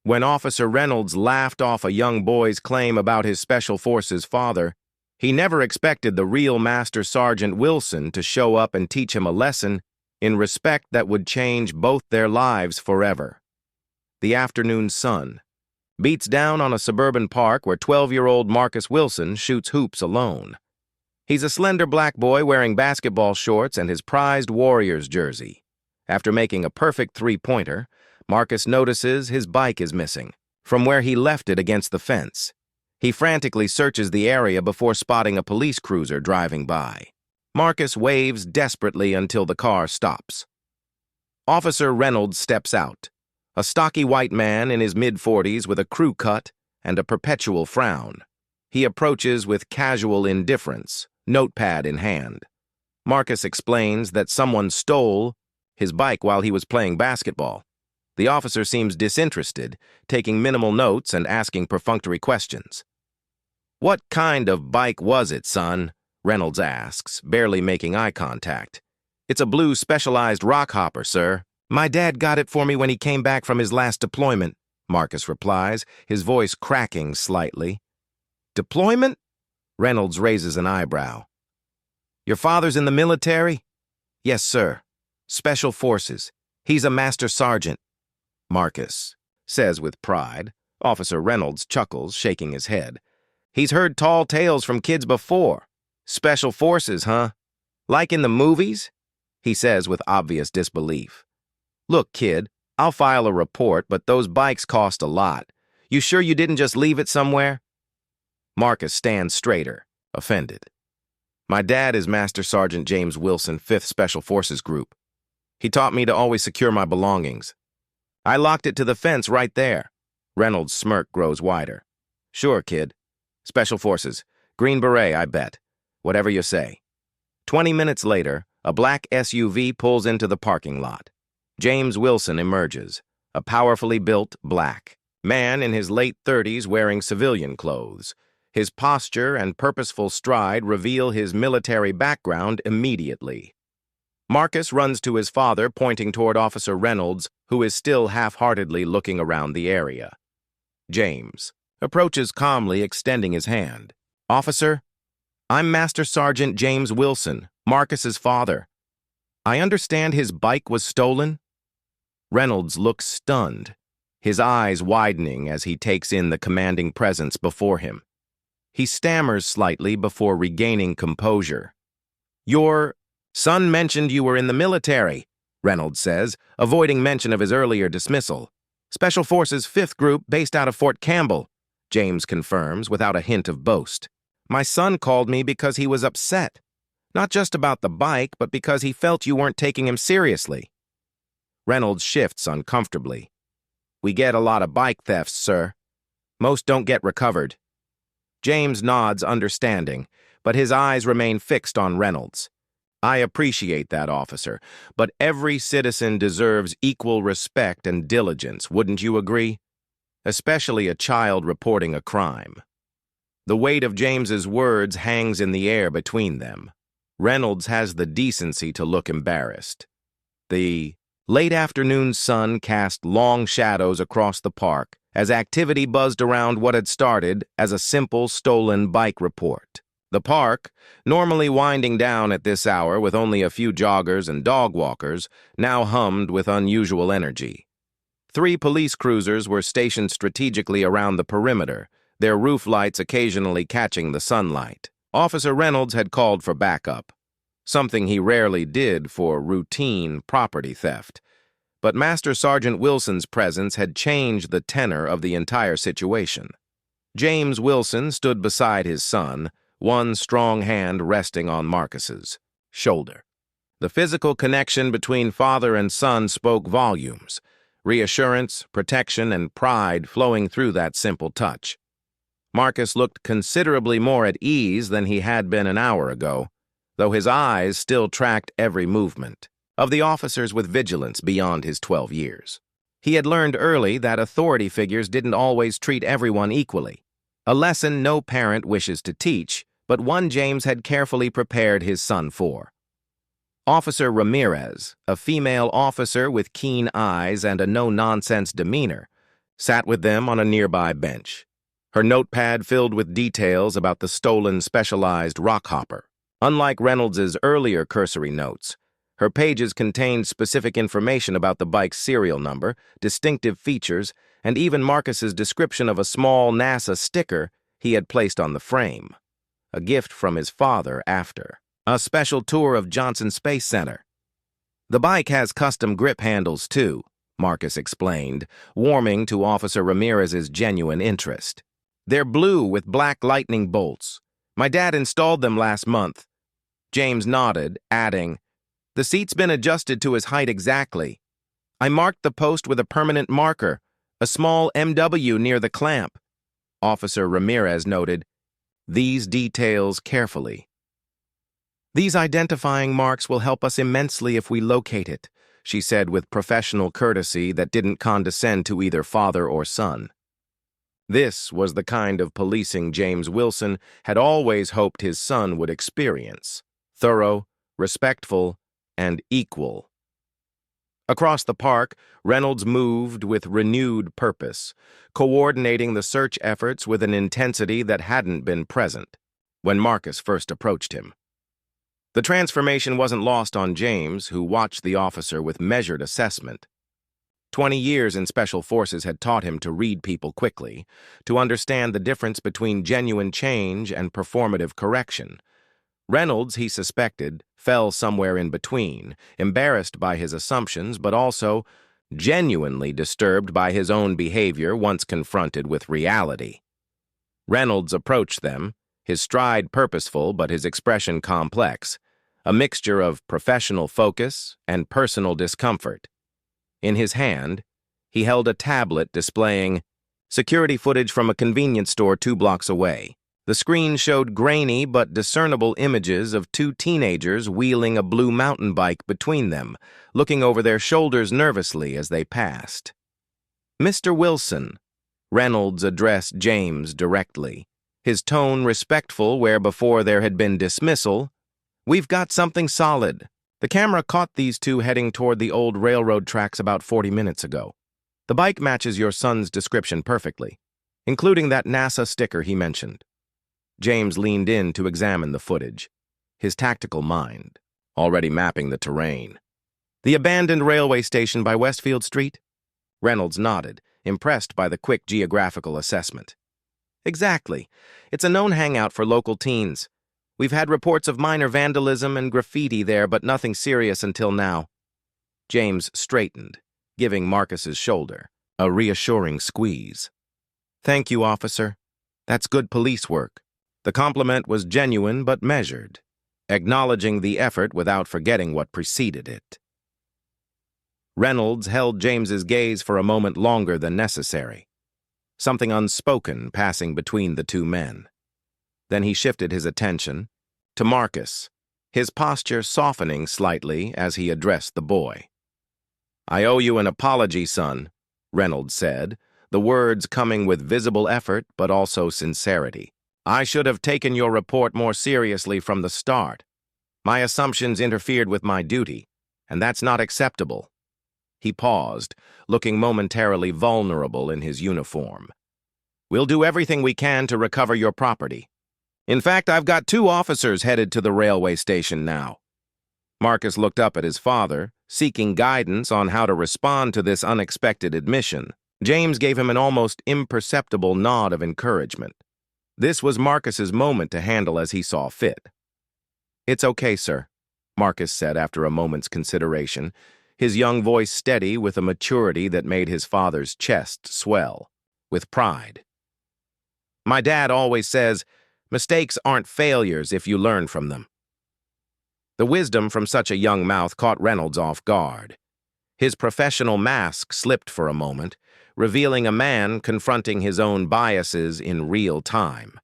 When Officer Reynolds laughed off a young boy's claim about his Special Forces father, he never expected the real Master Sergeant Wilson to show up and teach him a lesson in respect that would change both their lives forever. The afternoon sun beats down on a suburban park where 12-year-old Marcus Wilson shoots hoops alone. He's a slender black boy wearing basketball shorts and his prized Warriors jersey. After making a perfect three-pointer, Marcus notices his bike is missing from where he left it against the fence. He frantically searches the area before spotting a police cruiser driving by. Marcus waves desperately until the car stops. Officer Reynolds steps out, a stocky white man in his mid-40s with a crew cut and a perpetual frown. He approaches with casual indifference, notepad in hand. Marcus explains that someone stole his bike while he was playing basketball. The officer seems disinterested, taking minimal notes and asking perfunctory questions. "What kind of bike was it, son?" Reynolds asks, barely making eye contact. "It's a blue Specialized rock hopper, sir. My dad got it for me when he came back from his last deployment," Marcus replies, his voice cracking slightly. "Deployment?" Reynolds raises an eyebrow. "Your father's in the military?" "Yes, sir. Special Forces. He's a master sergeant," Marcus says with pride. Officer Reynolds chuckles, shaking his head. "He's heard tall tales from kids before. Special Forces, huh? Like in the movies?" he says with obvious disbelief. "Look, kid, I'll file a report, but those bikes cost a lot. You sure you didn't just leave it somewhere?" Marcus stands straighter, offended. "My dad is Master Sergeant James Wilson, 5th Special Forces Group. He taught me to always secure my belongings. I locked it to the fence right there." Reynolds' smirk grows wider. "Sure, kid. Special Forces. Green Beret, I bet. Whatever you say." 20 minutes later, a black SUV pulls into the parking lot. James Wilson emerges, a powerfully built black man in his late 30s wearing civilian clothes. His posture and purposeful stride reveal his military background immediately. Marcus runs to his father, pointing toward Officer Reynolds, who is still half-heartedly looking around the area. James approaches calmly, extending his hand. "Officer, I'm Master Sergeant James Wilson, Marcus's father. I understand his bike was stolen?" Reynolds looks stunned, his eyes widening as he takes in the commanding presence before him. He stammers slightly before regaining composure. "Your son mentioned you were in the military," Reynolds says, avoiding mention of his earlier dismissal. "Special Forces 5th Group based out of Fort Campbell," James confirms without a hint of boast. "My son called me because he was upset. Not just about the bike, but because he felt you weren't taking him seriously." Reynolds shifts uncomfortably. "We get a lot of bike thefts, sir. Most don't get recovered." James nods understanding, but his eyes remain fixed on Reynolds. "I appreciate that, officer, but every citizen deserves equal respect and diligence, wouldn't you agree? Especially a child reporting a crime." The weight of James's words hangs in the air between them. Reynolds has the decency to look embarrassed. The late afternoon sun cast long shadows across the park as activity buzzed around what had started as a simple stolen bike report. The park, normally winding down at this hour with only a few joggers and dog walkers, now hummed with unusual energy. 3 police cruisers were stationed strategically around the perimeter, their roof lights occasionally catching the sunlight. Officer Reynolds had called for backup, something he rarely did for routine property theft. But Master Sergeant Wilson's presence had changed the tenor of the entire situation. James Wilson stood beside his son, one strong hand resting on Marcus's shoulder. The physical connection between father and son spoke volumes, reassurance, protection, and pride flowing through that simple touch. Marcus looked considerably more at ease than he had been an hour ago, though his eyes still tracked every movement of the officers with vigilance beyond his 12 years. He had learned early that authority figures didn't always treat everyone equally, a lesson no parent wishes to teach, but one James had carefully prepared his son for. Officer Ramirez, a female officer with keen eyes and a no-nonsense demeanor, sat with them on a nearby bench, her notepad filled with details about the stolen specialized rock hopper. Unlike Reynolds's earlier cursory notes, her pages contained specific information about the bike's serial number, distinctive features, and even Marcus's description of a small NASA sticker he had placed on the frame, a gift from his father after a special tour of Johnson Space Center. The bike has custom grip handles too, Marcus explained, warming to Officer Ramirez's genuine interest. They're blue with black lightning bolts. My dad installed them last month. James nodded, adding, "The seat's been adjusted to his height exactly. I marked the post with a permanent marker, a small MW near the clamp." Officer Ramirez noted, "These details carefully. These identifying marks will help us immensely if we locate it," she said with professional courtesy that didn't condescend to either father or son. This was the kind of policing James Wilson had always hoped his son would experience: thorough, respectful, and equal. Across the park, Reynolds moved with renewed purpose, coordinating the search efforts with an intensity that hadn't been present when Marcus first approached him. The transformation wasn't lost on James, who watched the officer with measured assessment. 20 years in Special Forces had taught him to read people quickly, to understand the difference between genuine change and performative correction. Reynolds, he suspected, fell somewhere in between, embarrassed by his assumptions, but also genuinely disturbed by his own behavior once confronted with reality. Reynolds approached them, his stride purposeful but his expression complex, a mixture of professional focus and personal discomfort. In his hand, he held a tablet displaying security footage from a convenience store 2 blocks away. The screen showed grainy but discernible images of 2 teenagers wheeling a blue mountain bike between them, looking over their shoulders nervously as they passed. "Mr. Wilson," Reynolds addressed James directly, his tone respectful where before there had been dismissal, "we've got something solid. The camera caught these 2 heading toward the old railroad tracks about 40 minutes ago. The bike matches your son's description perfectly, including that NASA sticker he mentioned." James leaned in to examine the footage, his tactical mind already mapping the terrain. "The abandoned railway station by Westfield Street?" Reynolds nodded, impressed by the quick geographical assessment. "Exactly. It's a known hangout for local teens. We've had reports of minor vandalism and graffiti there, but nothing serious until now." James straightened, giving Marcus's shoulder a reassuring squeeze. "Thank you, officer. That's good police work." The compliment was genuine but measured, acknowledging the effort without forgetting what preceded it. Reynolds held James's gaze for a moment longer than necessary, something unspoken passing between the 2 men. Then he shifted his attention to Marcus, his posture softening slightly as he addressed the boy. "I owe you an apology, son," Reynolds said, the words coming with visible effort but also sincerity. "I should have taken your report more seriously from the start. My assumptions interfered with my duty, and that's not acceptable." He paused, looking momentarily vulnerable in his uniform. "We'll do everything we can to recover your property. In fact, I've got 2 officers headed to the railway station now." Marcus looked up at his father, seeking guidance on how to respond to this unexpected admission. James gave him an almost imperceptible nod of encouragement. This was Marcus's moment to handle as he saw fit. "It's okay, sir," Marcus said after a moment's consideration, his young voice steady with a maturity that made his father's chest swell with pride. "My dad always says, mistakes aren't failures if you learn from them." The wisdom from such a young mouth caught Reynolds off guard. His professional mask slipped for a moment, revealing a man confronting his own biases in real time.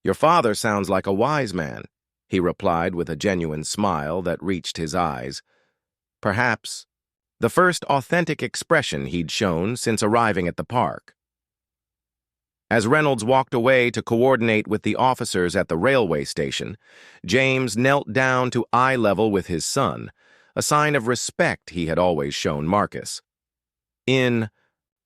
"Your father sounds like a wise man," he replied with a genuine smile that reached his eyes. Perhaps the first authentic expression he'd shown since arriving at the park. As Reynolds walked away to coordinate with the officers at the railway station, James knelt down to eye level with his son, a sign of respect he had always shown Marcus. In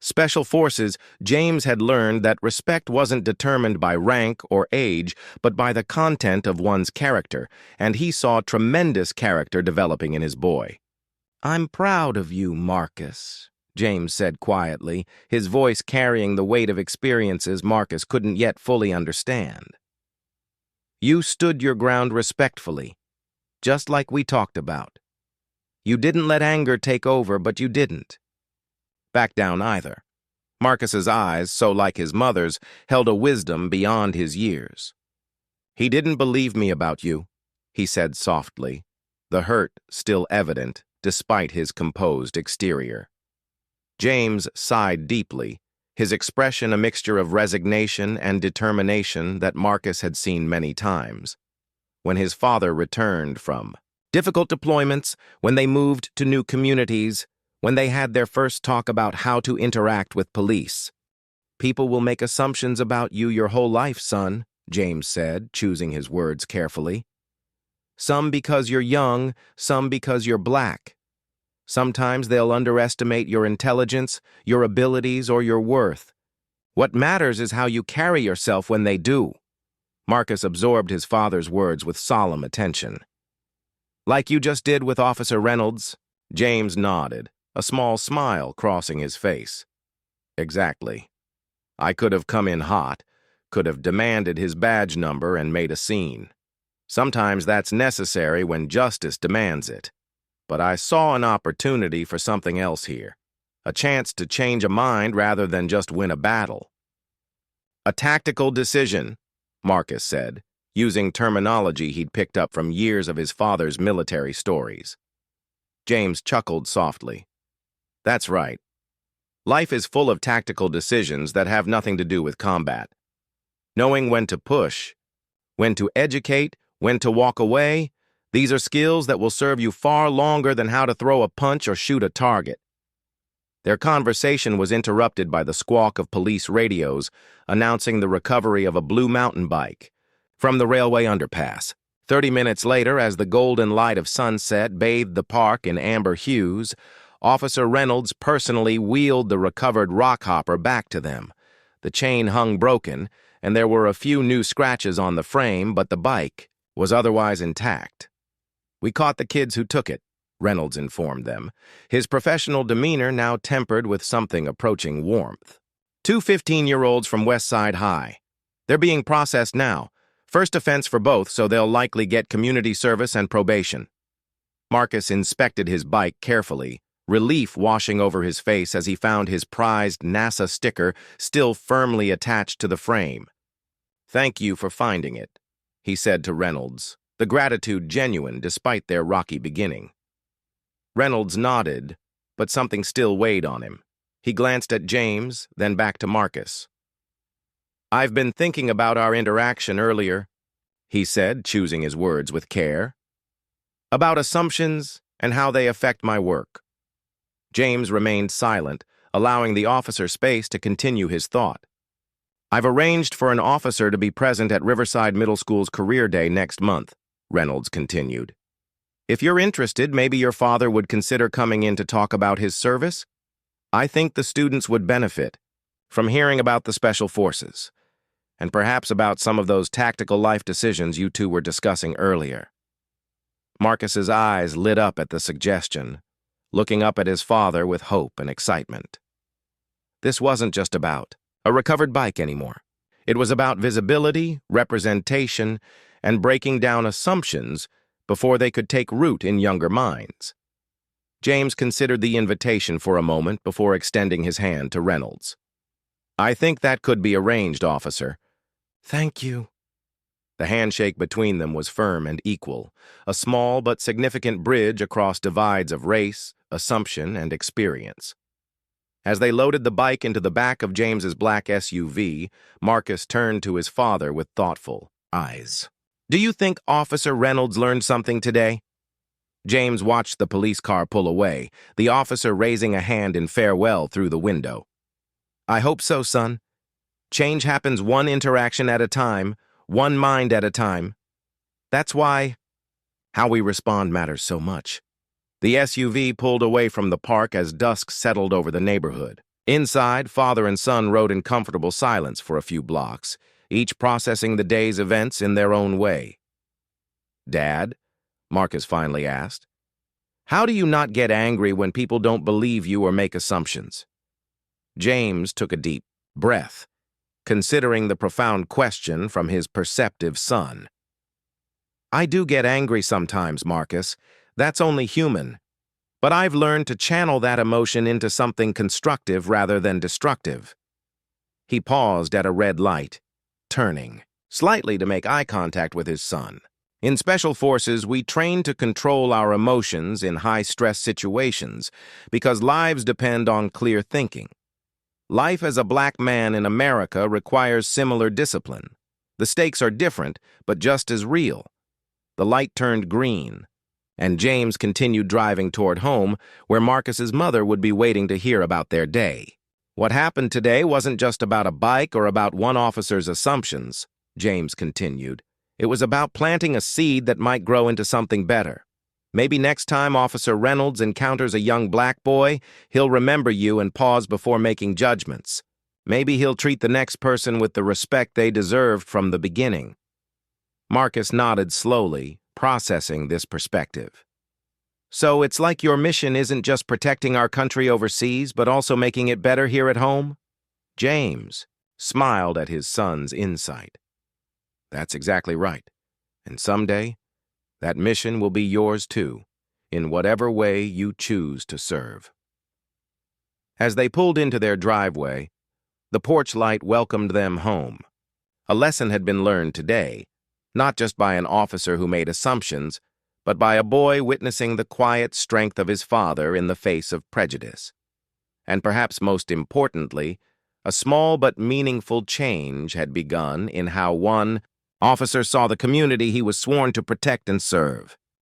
Special Forces, James had learned that respect wasn't determined by rank or age, but by the content of one's character, and he saw tremendous character developing in his boy. "I'm proud of you, Marcus," James said quietly, his voice carrying the weight of experiences Marcus couldn't yet fully understand. "You stood your ground respectfully, just like we talked about. You didn't let anger take over, but you didn't back down either." Marcus's eyes, so like his mother's, held a wisdom beyond his years. "He didn't believe me about you," he said softly, the hurt still evident despite his composed exterior. James sighed deeply, his expression a mixture of resignation and determination that Marcus had seen many times. When his father returned from difficult deployments, when they moved to new communities, when they had their first talk about how to interact with police. "People will make assumptions about you your whole life, son," James said, choosing his words carefully. "Some because you're young, some because you're black. Sometimes they'll underestimate your intelligence, your abilities, or your worth. What matters is how you carry yourself when they do." Marcus absorbed his father's words with solemn attention. "Like you just did with Officer Reynolds?" James nodded, a small smile crossing his face. "Exactly. I could have come in hot, could have demanded his badge number and made a scene. Sometimes that's necessary when justice demands it. But I saw an opportunity for something else here, a chance to change a mind rather than just win a battle." "A tactical decision," Marcus said, using terminology he'd picked up from years of his father's military stories. James chuckled softly. "That's right. Life is full of tactical decisions that have nothing to do with combat. Knowing when to push, when to educate, when to walk away, these are skills that will serve you far longer than how to throw a punch or shoot a target." Their conversation was interrupted by the squawk of police radios announcing the recovery of a blue mountain bike from the railway underpass. 30 minutes later, as the golden light of sunset bathed the park in amber hues, Officer Reynolds personally wheeled the recovered rockhopper back to them. The chain hung broken, and there were a few new scratches on the frame, but the bike was otherwise intact. "We caught the kids who took it," Reynolds informed them, his professional demeanor now tempered with something approaching warmth. "Two 15-year-olds from West Side High. They're being processed now. First offense for both, so they'll likely get community service and probation." Marcus inspected his bike carefully, relief washing over his face as he found his prized NASA sticker still firmly attached to the frame. "Thank you for finding it," he said to Reynolds, the gratitude genuine despite their rocky beginning. Reynolds nodded, but something still weighed on him. He glanced at James, then back to Marcus. "I've been thinking about our interaction earlier," he said, choosing his words with care. "About assumptions and how they affect my work." James remained silent, allowing the officer space to continue his thought. "I've arranged for an officer to be present at Riverside Middle School's Career Day next month," Reynolds continued. "If you're interested, maybe your father would consider coming in to talk about his service? I think the students would benefit from hearing about the Special Forces, and perhaps about some of those tactical life decisions you two were discussing earlier." Marcus's eyes lit up at the suggestion, looking up at his father with hope and excitement. This wasn't just about a recovered bike anymore. It was about visibility, representation, and breaking down assumptions before they could take root in younger minds. James considered the invitation for a moment before extending his hand to Reynolds. "I think that could be arranged, officer." "Thank you." The handshake between them was firm and equal, a small but significant bridge across divides of race, assumption, and experience. As they loaded the bike into the back of James's black SUV, Marcus turned to his father with thoughtful eyes. "Do you think Officer Reynolds learned something today?" James watched the police car pull away, the officer raising a hand in farewell through the window. "I hope so, son. Change happens one interaction at a time, one mind at a time. That's why how we respond matters so much." The SUV pulled away from the park as dusk settled over the neighborhood. Inside, father and son rode in comfortable silence for a few blocks, each processing the day's events in their own way. "Dad," Marcus finally asked, "how do you not get angry when people don't believe you or make assumptions?" James took a deep breath, considering the profound question from his perceptive son. "I do get angry sometimes, Marcus. That's only human. But I've learned to channel that emotion into something constructive rather than destructive." He paused at a red light, turning slightly to make eye contact with his son. "In Special Forces, we train to control our emotions in high-stress situations because lives depend on clear thinking. Life as a black man in America requires similar discipline. The stakes are different, but just as real." The light turned green, and James continued driving toward home, where Marcus's mother would be waiting to hear about their day. "What happened today wasn't just about a bike or about one officer's assumptions," James continued. "It was about planting a seed that might grow into something better. Maybe next time Officer Reynolds encounters a young black boy, he'll remember you and pause before making judgments. Maybe he'll treat the next person with the respect they deserved from the beginning." Marcus nodded slowly, processing this perspective. "So it's like your mission isn't just protecting our country overseas, but also making it better here at home?" James smiled at his son's insight. "That's exactly right. And someday, that mission will be yours too, in whatever way you choose to serve." As they pulled into their driveway, the porch light welcomed them home. A lesson had been learned today, not just by an officer who made assumptions, but by a boy witnessing the quiet strength of his father in the face of prejudice. And perhaps most importantly, a small but meaningful change had begun in how one officer saw the community he was sworn to protect and serve.